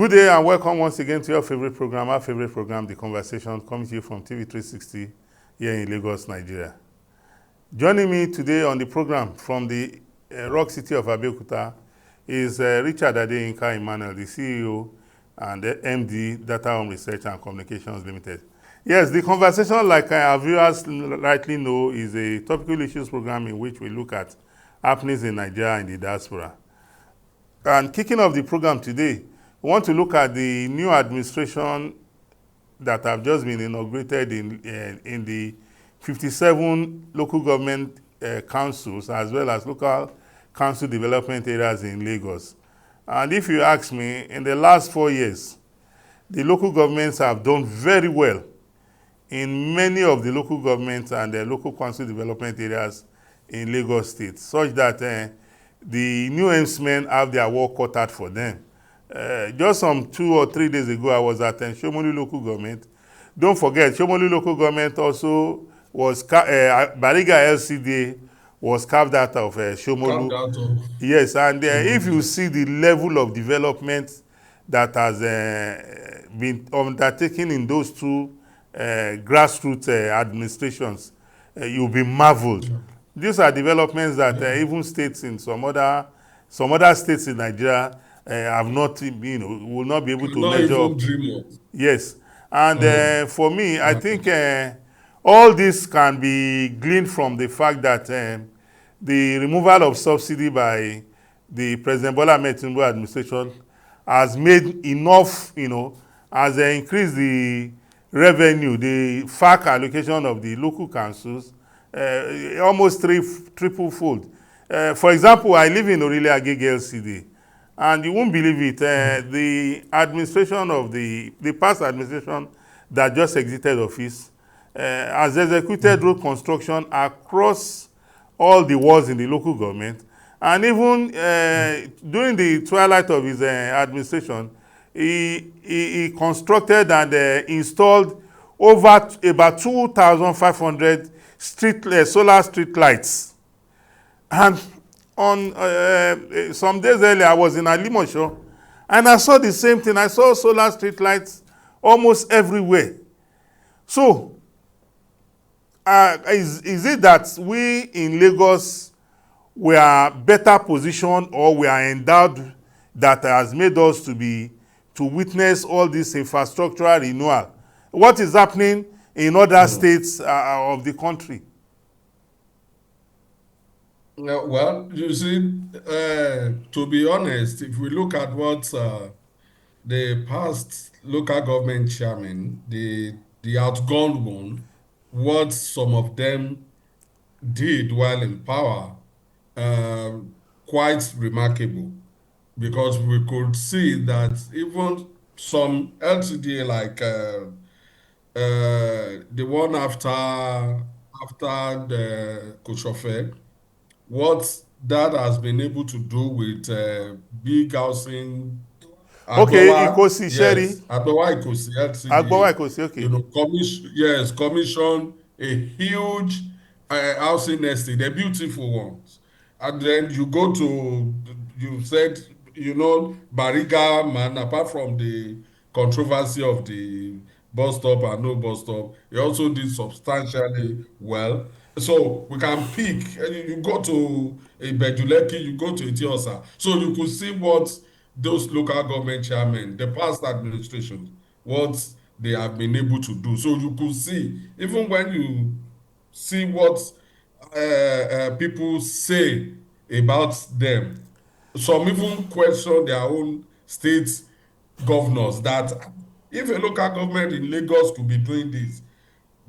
Good day and welcome once again to your favorite program, our favorite program, The Conversation, coming to you from TV 360 here in Lagos, Nigeria. Joining me today on the program from the rock city of Abeokuta is Richard Adeyinka Emmanuel, the CEO and MD, Data Home Research and Communications Limited. Yes, The Conversation, like our viewers rightly know, is a topical issues program in which we look at happenings in Nigeria and the diaspora. And kicking off the program today, we want to look at the new administration that have just been inaugurated in the 57 local government councils as well as local council development areas in Lagos. And if you ask me, in the last 4 years, the local governments have done very well in many of the local governments and the local council development areas in Lagos State, such that the new ainsmen have their work cut out for them. Just some 2 or 3 days ago, I was at Shomolu local government. Don't forget, Shomolu local government also was, Bariga LCDA was carved out of Shomolu. Carved out of Yes, and if Shomolu. you see the level of development that has been undertaken in those two grassroots administrations, you'll be marveled. Yeah. These are developments that Yeah. even states in some other states in Nigeria have not, will not be able to Not measure even up. dream of. Yes, and for me, I Yeah. think all this can be gleaned from the fact that the removal of subsidy by the President Bola Ahmed Tinubu administration has made enough, has increased the revenue, the FAC allocation of the local councils almost triple fold. For example, I live in Orile Agege LCD, and you won't believe it, the administration of the past administration that just exited office has executed road construction across all the wards in the local government. And even during the twilight of his administration, he constructed and installed over about 2,500 solar street lights. And on some days earlier, I was in Alimosho, and I saw the same thing. I saw solar street lights almost everywhere. So, is it that we in Lagos, we are better positioned, or we are endowed, that has made us to witness all this infrastructural renewal? What is happening in other states of the country? Well, you see, to be honest, if we look at what the past local government chairman, the outgone one, what some of them did while in power, quite remarkable, because we could see that even some LCDA like the one after the Koshofe, what that has been able to do with big housing, Okay, Agbowa, Ikosi, Sherry, yes, Agbowa Ikosi Agbowa, LCDA, Ikosi, okay. commission a huge housing estate, the beautiful ones. And then you go to, you said, Bariga man, apart from the controversy of the bus stop and no bus stop, he also did substantially well. So we can pick, you go to Bejuleki, you go to Etiosa. So you could see what those local government chairmen, the past administrations, what they have been able to do. So you could see, even when you see what people say about them, some even question their own state governors, that if a local government in Lagos could be doing this,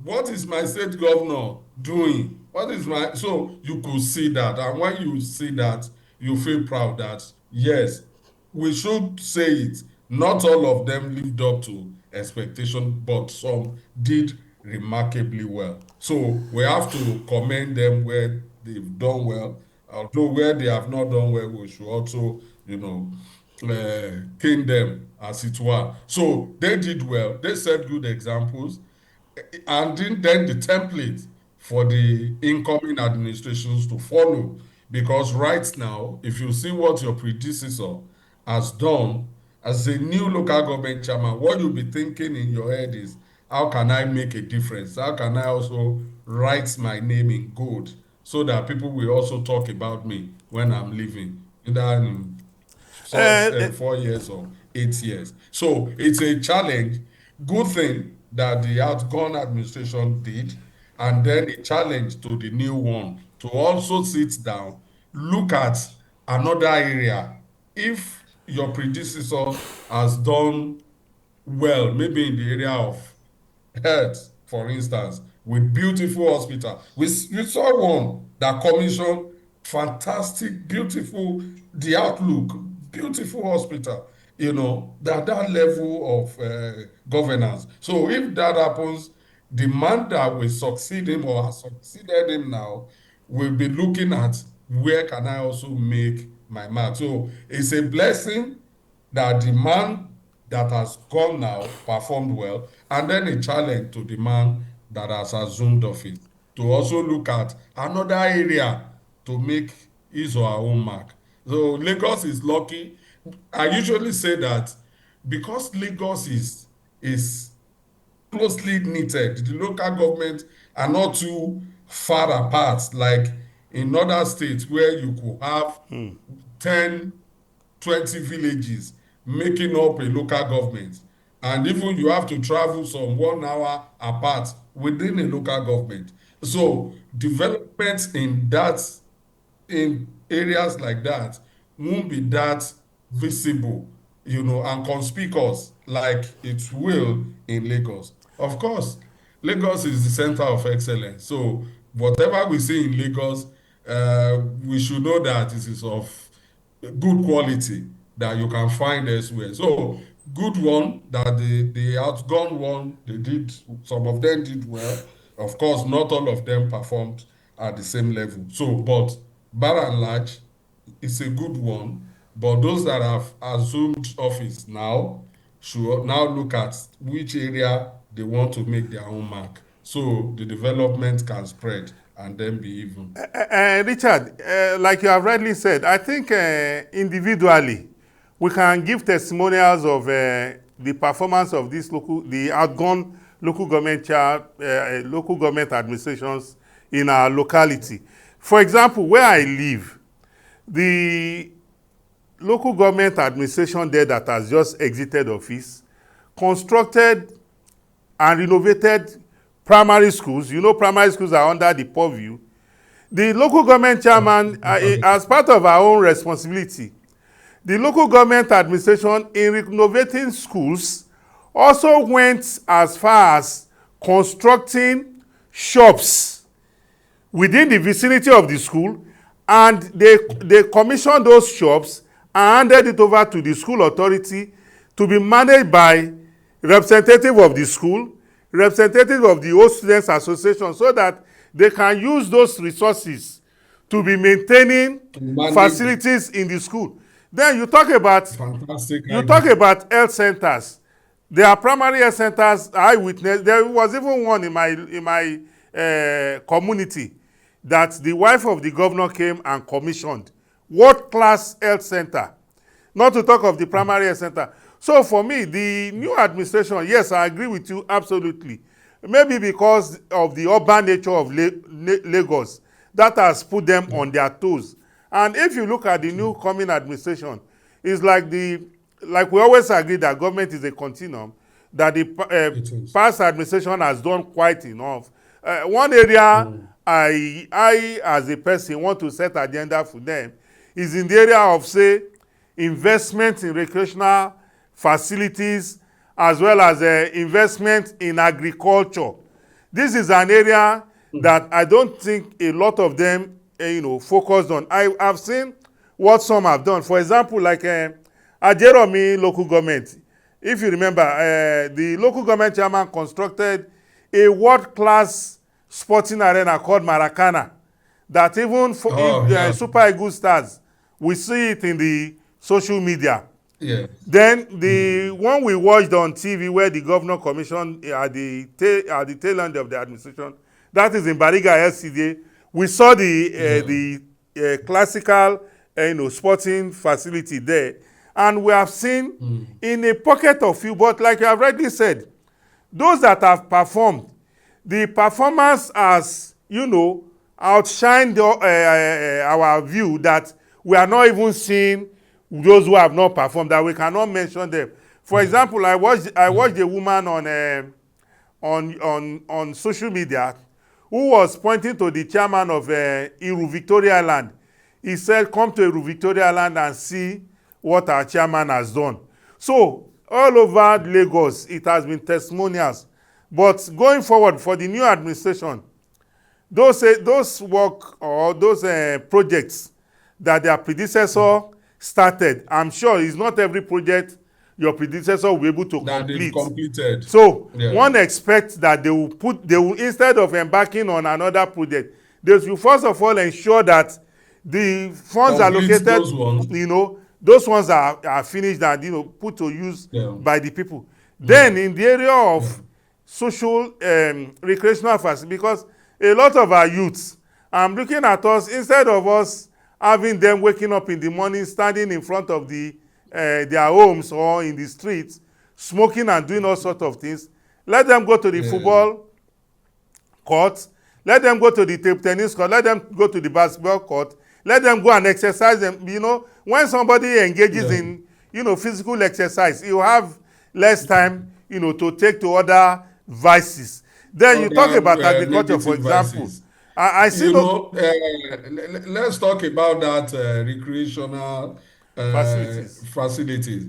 what is my state governor doing? What is my, so you could see that, and when you see that, you feel proud that yes, we should say it, not all of them lived up to expectation, but some did remarkably well. So we have to commend them where they've done well, although where they have not done well, we should also, cane them, as it were. So they did well, they set good examples, and then the template for the incoming administrations to follow. Because right now, if you see what your predecessor has done, As a new local government chairman, what you'll be thinking in your head is, how can I make a difference? How can I also write my name in gold so that people will also talk about me when I'm leaving, either in Uh, 4 years or 8 years? So it's a challenge. Good thing that the outgone administration did, and then a challenge to the new one to also sit down, look at another area. If your predecessor has done well, maybe in the area of health, for instance, with beautiful hospital. We saw one that commissioned fantastic, beautiful, the outlook, beautiful hospital, that level of governance. So if that happens, the man that will succeed him or has succeeded him now will be looking at, where can I also make my mark? So it's a blessing that the man that has gone now performed well, and then a challenge to the man that has assumed office to also look at another area to make his or her own mark. So Lagos is lucky. I usually say that because Lagos is closely knitted, the local government are not too far apart like in other states where you could have 10 20 villages making up a local government, and even you have to travel some 1 hour apart within a local government. So development in areas like that won't be that visible, and conspicuous like it will in Lagos. Of course, Lagos is the center of excellence. So whatever we see in Lagos, we should know that this is of good quality that you can find elsewhere. So good one that the outgone one, they did, some of them did well. Of course, not all of them performed at the same level. So, but by and large, it's a good one. But those that have assumed office now should now look at which area they want to make their own mark, so the development can spread and then be even. Richard, like you have rightly said, I think individually we can give testimonials of the performance of the outgone local government administrations in our locality. For example, where I live, the local government administration there that has just exited office constructed and renovated primary schools. You know, primary schools are under the purview. The local government chairman, as part of our own responsibility, the local government administration in renovating schools also went as far as constructing shops within the vicinity of the school, and they commissioned those shops and handed it over to the school authority to be managed by representative of the school, representative of the old students association, so that they can use those resources to be maintaining facilities in the school. Then you talk about health centers. There are primary health centers. I witnessed. There was even one in my community that the wife of the governor came and commissioned. World-class health center. Not to talk of the primary health center. So for me, the new administration, yes, I agree with you absolutely. Maybe because of the urban nature of Lagos, that has put them on their toes. And if you look at the new coming administration, it's like we always agree that government is a continuum, that the past administration has done quite enough. One area I as a person want to set agenda for them is in the area of, say, investment in recreational facilities, as well as investment in agriculture. This is an area that I don't think a lot of them focused on. I've seen what some have done. For example, like Ajeromi local government. If you remember, the local government chairman constructed a world-class sporting arena called Maracana, that even Super Eagles stars, we see it in the social media. Yeah. Then the one we watched on TV where the governor commissioned at the tail end of the administration, that is in Bariga LCDA. We saw the classical sporting facility there, And we have seen Mm. in a pocket of few, but like you have rightly said, those that have performed, the performance has, outshined our view that we are not even seeing those who have not performed, that we cannot mention them. For Yeah. example, I Yeah. watched a woman on social media who was pointing to the chairman of Iru Victoria Land. He said, come to Iru Victoria Land and see what our chairman has done. So all over Lagos, it has been testimonials. But going forward for the new administration, those work or those projects that their predecessor started, I'm sure it's not every project your predecessor will be able to That they've complete. completed. So Yeah. one expects that they will, instead of embarking on another project, they should first of all ensure that the funds Complete allocated, those ones. those ones are finished and put to use Yeah. by the people. Yeah. Then in the area Yeah. of social recreational facilities, because a lot of our youths, I'm looking at us, instead of us having them waking up in the morning standing in front of their homes or in the streets smoking and doing all sorts of things, let them go to the Yeah. football court, let them go to the table tennis court, let them go to the basketball court, let them go and exercise them. When somebody engages Yeah. in physical exercise, you have less time to take to other vices. Then you talk about Other agriculture, for negative example. vices. I see no Let's talk about that recreational facilities. facilities.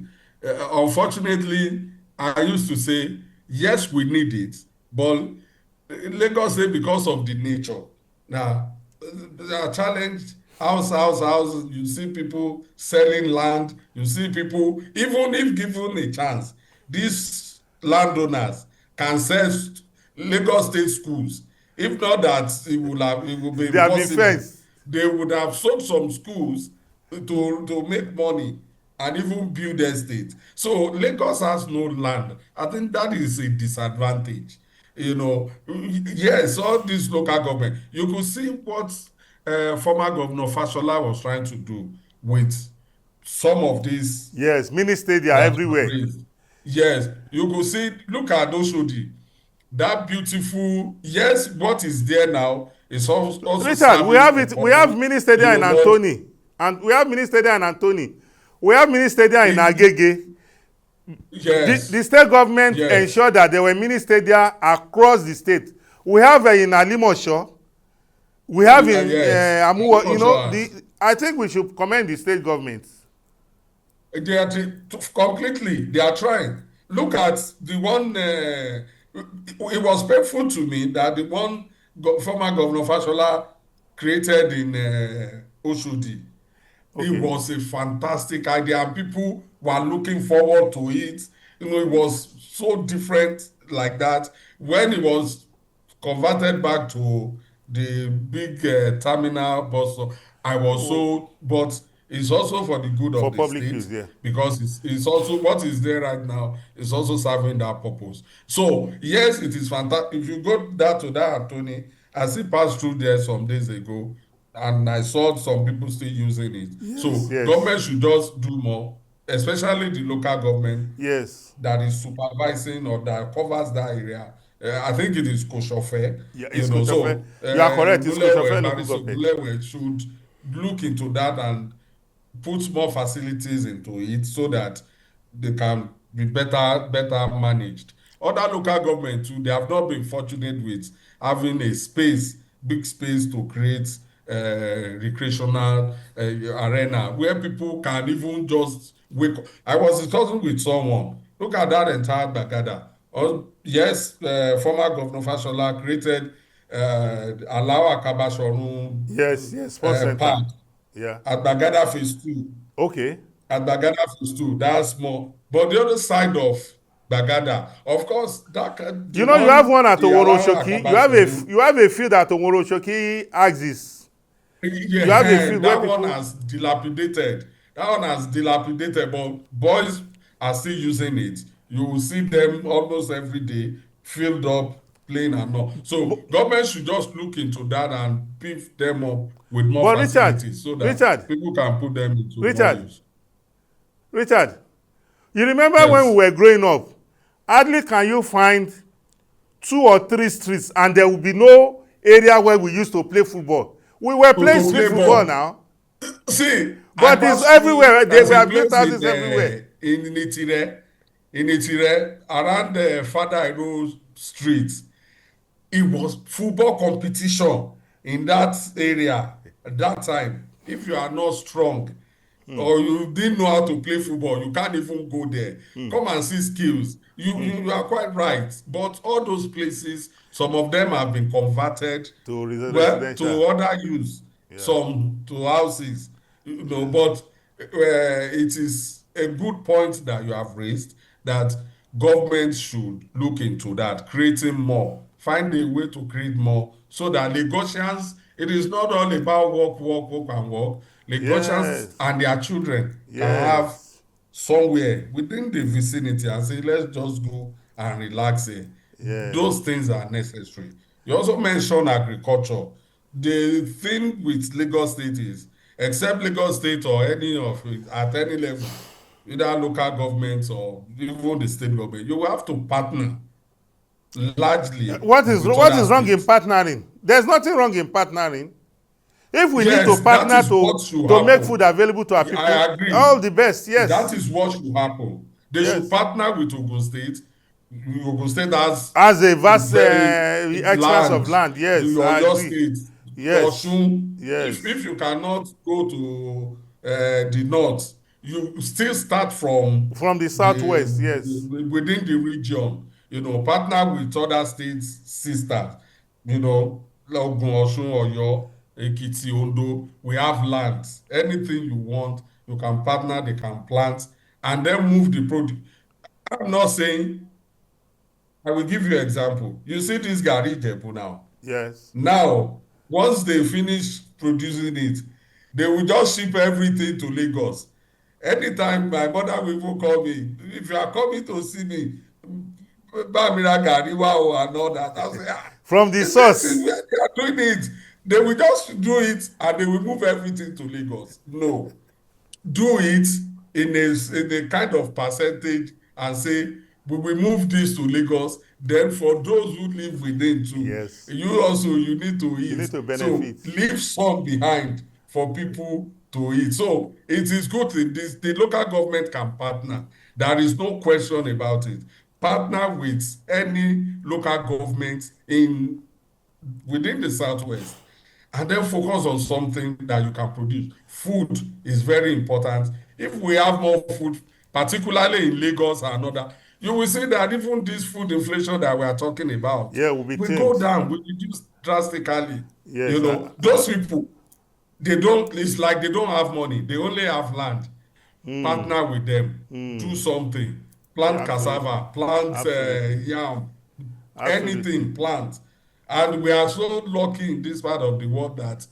Unfortunately, I used to say, yes, we need it, but Lagos State, because of the nature. Now, they are challenged house. You see people selling land. You see people, even if given a chance, these landowners can sell Lagos State schools. If not that, it will be They have been impossible. fenced. They would have sold some schools to make money and even build estate. So Lagos has no land. I think that is a disadvantage. Yes, all this local government, you could see what former Governor Fashola was trying to do with some of these Yes, mini stadia that were everywhere. raised. Yes, you could see, look at Oshodi, that beautiful, yes, what is there now is also Richard, we serving have a it. We have purpose, mini stadia in but Antony, and we have mini stadia in Antony. We have mini stadia in it, Agege. The yes, state government yes, ensured that there were mini stadia across the state. We have in Alimosho. We have in yes, Amuwo. agriculture. I think we should commend the state government. They are completely, they are trying. Look at the one, it was painful to me that the one former Governor Fashola created in Oshodi. It Okay. was a fantastic idea and people were looking forward to it. It was so different like that. When it was converted back to the big terminal bus stop, I was Oh, so, but it's also for the good for of the public state, use, yeah. because it's also what is there right now is also serving that purpose. So yes, it is fantastic. If you go that to that Anthony, I still passed through there some days ago and I saw some people still using it. Yes, So yes, government should just do more, especially the local government yes. that is supervising or that covers that area. I think it is Koshofe, Yeah, it's Koshofe. so You are correct. It's Gulewe, Koshofe local Bariso government. Gulewe should look into that and put more facilities into it so that they can be better managed. Other local government too, they have not been fortunate with having a space, big space to create recreational arena where people can even just wake up. I was discussing with someone. Look at that entire Bagada. Yes, former Governor Fashola created Alawa Yes, Kabashorun yes. Sports center. Park Yeah. at Bagada Phase 2. Okay. At Bagada Phase 2, that's small. But the other side of Bagada, of course, the You have one, one at the Alawa Oworoshoki. Akabashorun, You have a field at Oworoshoki axis. You have a yeah, field where that one people. has dilapidated. That one has dilapidated, but boys are still using it. You will see them almost every day, filled up, playing and all. So government should just look into that and beef them up with more But Richard, facilities so that Richard, people can put them into more Richard, use. Richard, you remember when we Yes. were growing up, hardly can you find 2 or 3 streets and there will be no area where we used to play football. We were playing To street play football ball. now, See, I but it's passed through. everywhere. They There's a were built place houses everywhere. in Itire, around the Father Road Street. It was football competition in that area at that time. If you are not strong or you didn't know how to play football, you can't even go there. Come and see skills. You are quite right. But all those places, some of them have been converted, To well, residential. to other use, Yeah. some to houses. Yes. But it is a good point that you have raised, that government should look into that, creating more, find a way to create more, so that Lagosians, it is not all about work and work. Lagosians Yes. and their children can have Yes. somewhere within the vicinity and say, let's just go and relax here. Those Yes. things are necessary. You also mentioned agriculture. The thing with Lagos State is, except Lagos State or any of it, at any level, either local governments or even the state government, you will have to partner largely with What other is wrong in states. partnering? There's nothing wrong in partnering. If we need to Yes, that partner is what should to make food happen. available to our people, I agree. all the best. That Yes. is what should happen. They should Yes. partner with Ogun State. Ogun State has As a vast very expanse of land. land, The yes, I Oyo agree. State, Yes. Osun. Yes. If you cannot go to the north, you still start from From the southwest, yes. within the region. Partner with other states, sisters. Ogun, Osun, Oyo, Ekiti, Ondo. We have lands. Anything you want, you can partner. They can plant and then move the product. I'm not saying. I will give you an example. You see this Gari Jebu now. Yes. Now, once they finish producing it, they will just ship everything to Lagos. Anytime my mother will even call me, if you are coming to see me, Bamira Gari wa and all that, I'll say, From the this is source. where they are doing it. They will just do it and they will move everything to Lagos. No, do it in a kind of percentage and say we will move this to Lagos, then for those who live within too, Yes. you need to You eat, need to so benefit. leave some behind for people to eat. So it is good in this, the local government can partner, there is no question about it. Partner with any local government in within the southwest and then focus on something that you can produce. Food is very important. If we have more food, particularly in Lagos and other, you will see that even this food inflation that we are talking about Yeah, will be will go tamed. down, will reduce drastically. Yes. Those people, it's like they don't have money, they only have land. Partner with them, do something, Yeah, plant absolutely. cassava, plant Absolutely. yam, Absolutely. anything plant. And we are so lucky in this part of the world that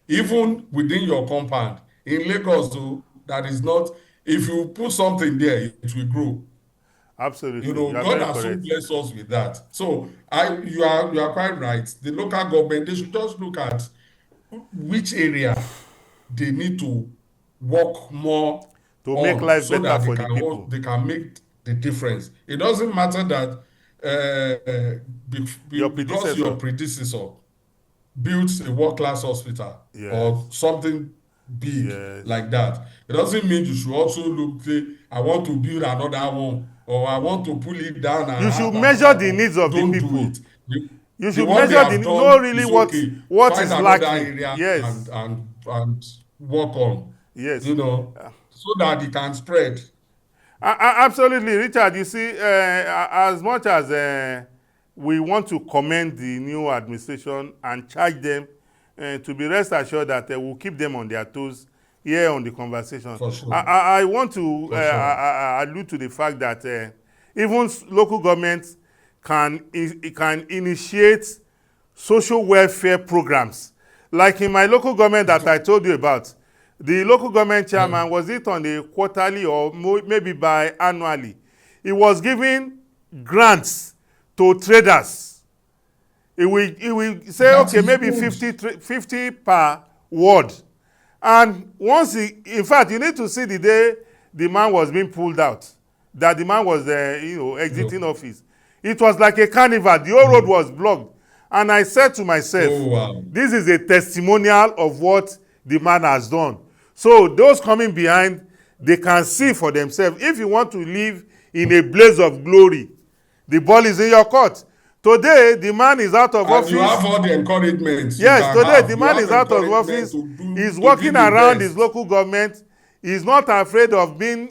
even within your compound in Lagos, though, that is not, if you put something there, it will grow. Absolutely. You are God very has so correct. blessed us with that. So you are quite right. The local government, they should just look at which area they need to work more To make on, life so better that for the people. they can make the difference. It doesn't matter that Your because your predecessor. predecessor built a world-class hospital or Yes. something big Yes. like that. It doesn't mean you should also look, say, I want to build another one or I want to pull it down and You should have measure another the one. needs of the Don't do people. it. The, You the should one they measure have know done really is okay. what Find is another lacking. area Yes. and work on, Yes. so that it can spread. Absolutely, Richard. You see, as much as we want to commend the new administration and charge them to be rest assured that we'll keep them on their toes here on the conversation, For sure. I want to For sure. allude to the fact that even local governments can initiate social welfare programs. Like in my local government that I told you about, the local government Yeah. chairman, was it on a quarterly or maybe by annually, he was giving grants to traders. He will say, That okay, is maybe good. 50 per word. And once in fact, you need to see the day the man was being pulled out, that the man was, exiting office. It was like a carnival. The whole road was blocked. And I said to myself, Oh, wow. this is a testimonial of what the man has done. So those coming behind, they can see for themselves. If you want to live in a blaze of glory, the ball is in your court. Today, the man is out of office. And you have all the encouragement. Yes, today the man is out of encouragement office. He's working around his local government. He's not afraid of being,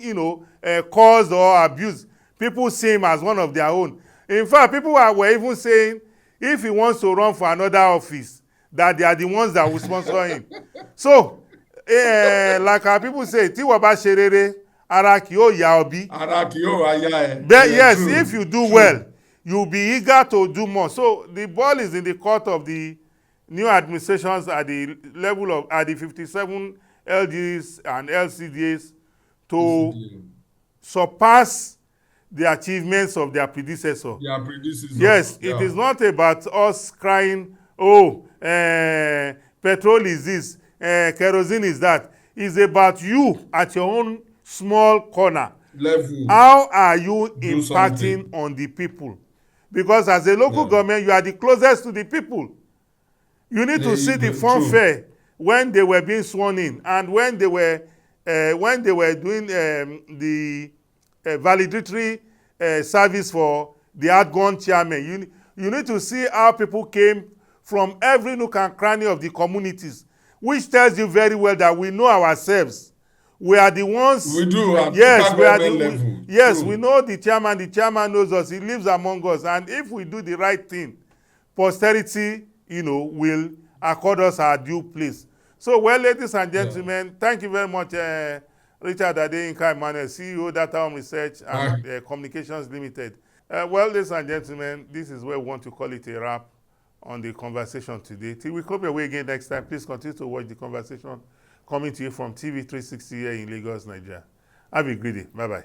caused or abused. People see him as one of their own. In fact, people were even saying, if he wants to run for another office, that they are the ones that will sponsor him. So, like our people say, tí wọ́n bá ṣe rere, ara kì yóò yá ọ bí. Ara kì yóò wá yá ẹ. But yes, True, if you do true. well, you'll be eager to do more. So the ball is in the court of the new administrations at the level of, at the 57 LGs and LCDAs to surpass the achievements of their predecessor. Their predecessor. Yes, it is not about us crying, oh, petrol is this, kerosene is that. It's about you at your own small corner. Level. How are you Do impacting something. on the people? Because as a local government, you are the closest to the people. You need to see the fanfare when they were being sworn in, and when they were doing the valedictory service for the outgone chairman. You need to see how people came from every nook and cranny of the communities, which tells you very well that we know ourselves. We are the ones. We do at yes, we are the level. yes, True. we know the chairman. The chairman knows us. He lives among us, and if we do the right thing, posterity, will accord us our due place. So, well, ladies and gentlemen, thank you very much, Richard Adeyinka Emmanuel, CEO, Data Home Research and Communications Limited. Well, ladies and gentlemen, this is where we want to call it a wrap on the conversation today. Till we come your way again next time, please continue to watch the conversation coming to you from TV 360 here in Lagos, Nigeria. Have a great day. Bye-bye.